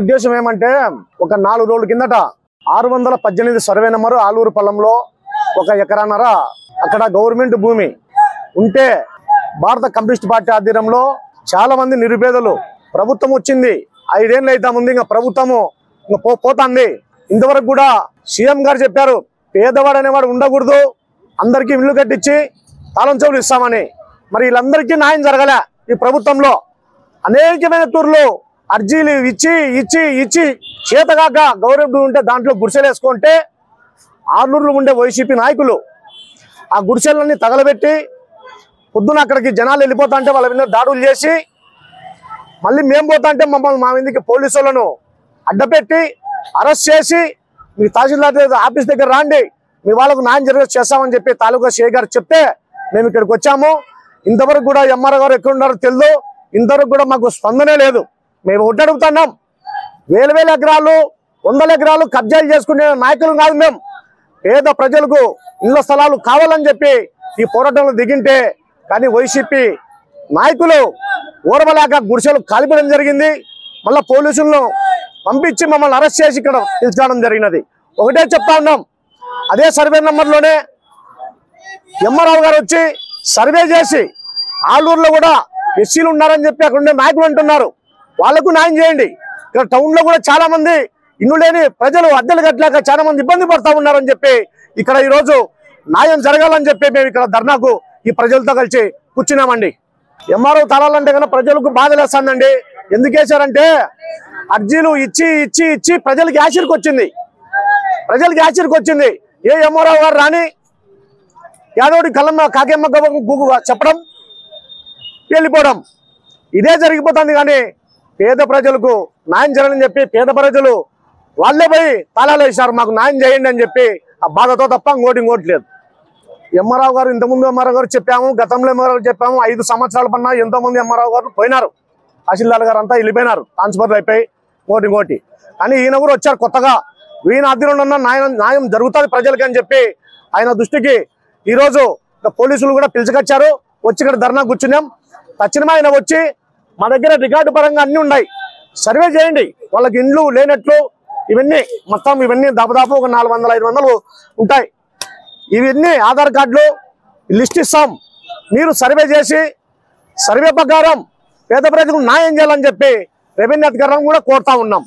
ఉద్దేశం ఏమంటే ఒక 4 రోజుల కిందట 618 సర్వే నెంబరు ఆలూరు పొలంలో 1 ఎకరాన్నర అక్కడ గవర్నమెంట్ భూమి ఉంటే భారత కమ్యూనిస్ట్ పార్టీ ఆధ్వర్యంలో చాలా మంది నిరుపేదలు ప్రభుత్వం వచ్చింది 5 ఏళ్ళు అయితే ముందు ఇంకా ప్రభుత్వము పోతుంది. ఇంతవరకు కూడా సీఎం గారు చెప్పారు పేదవాడు అనేవాడు ఉండకూడదు, అందరికీ ఇల్లు కట్టించి తాళం చెవులు ఇస్తామని. మరి వీళ్ళందరికీ న్యాయం జరగలే. ఈ ప్రభుత్వంలో అనేకమైన తూర్లు అర్జీలు ఇచ్చి ఇచ్చి ఇచ్చి చేతగాక గవర్నమెంట్ ఉంటే దాంట్లో గుడిసెలు వేసుకుంటే ఆర్లూరులో ఉండే వైసీపీ నాయకులు ఆ గుడిసెలన్నీ తగలబెట్టి పొద్దున అక్కడికి జనాలు వెళ్ళిపోతా అంటే వాళ్ళ మీద దాడులు చేసి మళ్ళీ మేము పోతా అంటే మమ్మల్ని మా మీదకి పోలీసులను అడ్డపెట్టి అరెస్ట్ చేసి మీ తహసీల్దార్ ఆఫీస్ దగ్గర రాండి, మీ వాళ్ళకు న్యాయం జరిగే చేస్తామని చెప్పి తాలూకా సిఐ గారు చెప్తే మేము ఇక్కడికి వచ్చాము. ఇంతవరకు కూడా ఎంఆర్ఓ గారు ఎక్కడ ఉన్నారో తెలియదు. ఇంతవరకు కూడా మాకు స్పందనే లేదు. మేము ఒకటి అడుగుతున్నాం, వేల ఎకరాలు 100 ఎకరాలు కబ్జాలు చేసుకునే నాయకులు కాదు మేము. పేద ప్రజలకు ఇళ్ల స్థలాలు కావాలని చెప్పి ఈ పోరాటంలో దిగింటే కానీ వైసీపీ నాయకులు ఓర్వలేక గుడిసెలు కాలిపోవడం జరిగింది. మళ్ళీ పోలీసులను పంపించి మమ్మల్ని అరెస్ట్ చేసి ఇక్కడ పిలుచుకోవడం జరిగినది. ఒకటే చెప్తా ఉన్నాం, అదే సర్వే నెంబర్లోనే ఎంఆర్ఓ గారు వచ్చి సర్వే చేసి ఆలూరులో కూడా ఎస్సీలు ఉన్నారని చెప్పి అక్కడ ఉండే నాయకులు అంటున్నారు, వాళ్లకు న్యాయం చేయండి. ఇక్కడ టౌన్ లో కూడా చాలా మంది ఇల్లు లేని ప్రజలు అద్దెలు కట్టలేక చాలా మంది ఇబ్బంది పడతా ఉన్నారని చెప్పి ఇక్కడ ఈ రోజు న్యాయం జరగాలని చెప్పి మేము ఇక్కడ ధర్నాకు ఈ ప్రజలతో కలిసి కూర్చున్నామండి. ఎంఆర్ఓ తలాలంటే కన్నా ప్రజలకు బాధ లేస్తుందండి. ఎందుకు వేశారంటే అర్జీలు ఇచ్చి ఇచ్చి ఇచ్చి ప్రజలకి ఆశీర్కి వచ్చింది. ఏ ఎంఆర్ఓ గారు రాని యాదోడి కళ్ళమ్మ కాకేమ్మ గూగు చెప్పడం వెళ్ళిపోవడం ఇదే జరిగిపోతుంది. కానీ పేద ప్రజలకు న్యాయం జరగని చెప్పి పేద ప్రజలు వాళ్ళే పోయి తాళాలు వేశారు, మాకు న్యాయం చేయండి అని చెప్పి ఆ బాధతో తప్ప ఇంకోటి లేదు. ఎంఆర్ఓ గారు ఇంతకుముందు ఎంఆర్ఓ గారు చెప్పాము, గతంలో ఎంఆర్ఓ గారు చెప్పాము. 5 సంవత్సరాల పన్నా ఎంతో మంది ఎంఆర్ఓ గారు పోయినారు, తహసీల్దార్ గారు అంతా వెళ్ళిపోయినారు, ట్రాన్స్ఫర్లు అయిపోయి ఇంకోటి. కానీ ఈయన కూడా వచ్చారు కొత్తగా. ఈయన అద్దెలో ఉన్న న్యాయం జరుగుతుంది ప్రజలకి అని చెప్పి ఆయన దృష్టికి ఈరోజు పోలీసులు కూడా పిలుచుకొచ్చారు. వచ్చి ఇక్కడ ధర్నా కూర్చున్నాం. తక్షణమే ఆయన వచ్చి మా దగ్గర రికార్డు పరంగా అన్ని ఉన్నాయి, సర్వే చేయండి, వాళ్ళకి ఇండ్లు లేనట్లు ఇవన్నీ మొత్తం ఇవన్నీ దాదాపు ఒక 400-500 ఉంటాయి. ఇవన్నీ ఆధార్ కార్డులు లిస్ట్ ఇస్తాం, మీరు సర్వే చేసి సర్వే ప్రకారం పేద ప్రజలకు న్యాయం చేయాలని చెప్పి రెవెన్యూ అధికారులను కూడా కోరుతా ఉన్నాం.